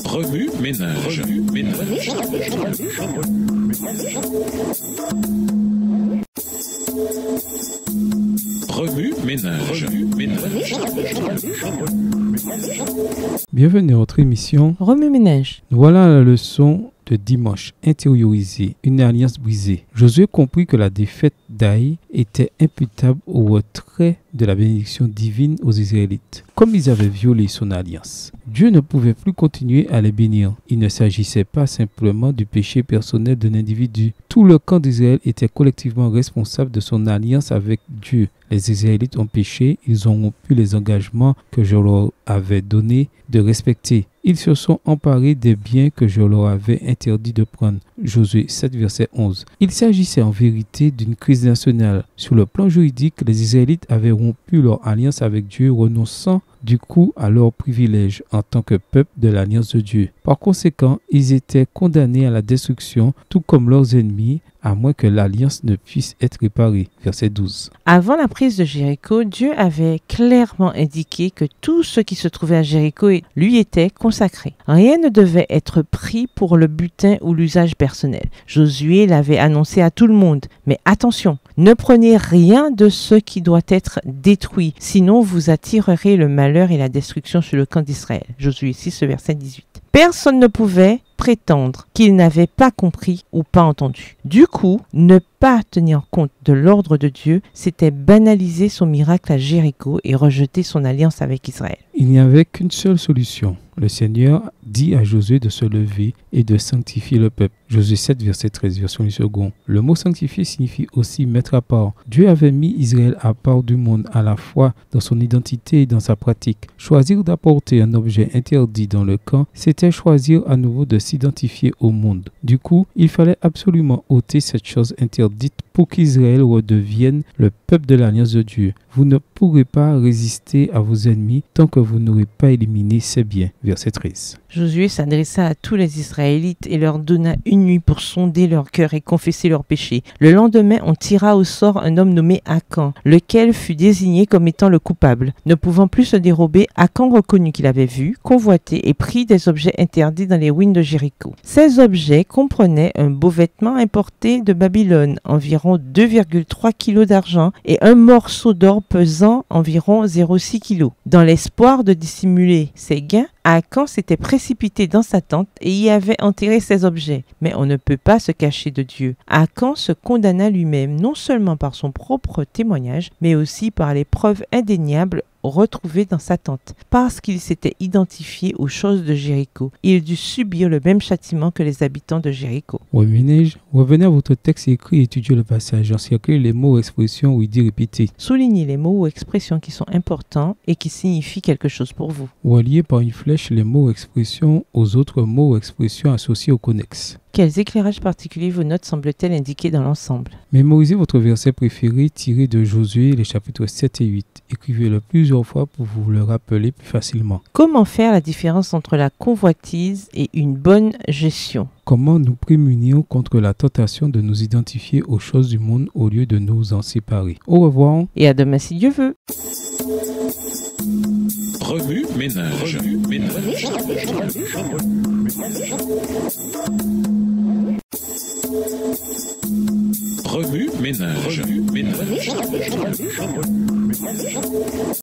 Remue ménage. Remue ménage. Bienvenue à notre émission Remue ménage. Voilà la leçon de dimanche, intérioriser, une alliance brisée. Josué comprit que la défaite d'Aï était imputable au retrait de la bénédiction divine aux Israélites, comme ils avaient violé son alliance. Dieu ne pouvait plus continuer à les bénir. Il ne s'agissait pas simplement du péché personnel d'un individu. Tout le camp d'Israël était collectivement responsable de son alliance avec Dieu. Les Israélites ont péché, ils ont rompu les engagements que je leur avais donnés de respecter. Ils se sont emparés des biens que je leur avais interdit de prendre. Josué 7, verset 11. Il s'agissait en vérité d'une crise nationale. Sur le plan juridique, les Israélites avaient rompu leur alliance avec Dieu, renonçant du coup à leurs privilèges en tant que peuple de l'alliance de Dieu. Par conséquent, ils étaient condamnés à la destruction, tout comme leurs ennemis, à moins que l'alliance ne puisse être réparée. Verset 12. Avant la prise de Jéricho, Dieu avait clairement indiqué que tout ce qui se trouvait à Jéricho lui était consacré. Rien ne devait être pris pour le butin ou l'usage personnel. Josué l'avait annoncé à tout le monde. Mais attention, ne prenez rien de ce qui doit être détruit, sinon vous attirerez le malheur et la destruction sur le camp d'Israël. Josué 6, verset 18. Personne ne pouvait prétendre qu'il n'avait pas compris ou pas entendu. Du coup, ne pas tenir compte de l'ordre de Dieu, c'était banaliser son miracle à Jéricho et rejeter son alliance avec Israël. Il n'y avait qu'une seule solution. Le Seigneur dit à Josué de se lever et de sanctifier le peuple. Josué 7, verset 13, version du second. Le mot sanctifier signifie aussi mettre à part. Dieu avait mis Israël à part du monde à la fois dans son identité et dans sa pratique. Choisir d'apporter un objet interdit dans le camp, c'était choisir à nouveau de s'identifier au monde. Du coup, il fallait absolument ôter cette chose interdite pour qu'Israël redevienne le peuple de l'alliance de Dieu. Vous ne pourrez pas résister à vos ennemis tant que vous n'aurez pas éliminé ces biens. Verset 13. Josué s'adressa à tous les Israélites et leur donna une nuit pour sonder leur cœur et confesser leurs péchés. Le lendemain, on tira au sort un homme nommé Akan, lequel fut désigné comme étant le coupable. Ne pouvant plus se dérober, Akan reconnut qu'il avait vu, convoité et pris des objets interdits dans les ruines de Jéricho. Ces objets comprenaient un beau vêtement importé de Babylone, environ 2,3 kg d'argent et un morceau d'or pesant environ 0,6 kg. Dans l'espoir de dissimuler ses gains, Akan s'était précipité dans sa tente et y avait enterré ses objets. Mais on ne peut pas se cacher de Dieu. Akan se condamna lui-même non seulement par son propre témoignage, mais aussi par les preuves indéniables retrouvées dans sa tente. Parce qu'il s'était identifié aux choses de Jéricho, il dut subir le même châtiment que les habitants de Jéricho. Revenez à votre texte écrit et étudiez le passage. Encerclez les mots, expressions ou idées répétées. Soulignez les mots ou expressions qui sont importants et qui signifient quelque chose pour vous. Reliez par une flèche les mots ou expressions aux autres mots ou expressions associés au connexe. Quels éclairages particuliers vos notes semblent-elles indiquer dans l'ensemble? Mémorisez votre verset préféré tiré de Josué, les chapitres 7 et 8. Écrivez-le plusieurs fois pour vous le rappeler plus facilement. Comment faire la différence entre la convoitise et une bonne gestion? Comment nous prémunir contre la tentation de nous identifier aux choses du monde au lieu de nous en séparer? Au revoir. Et à demain si Dieu veut. Remue ménage.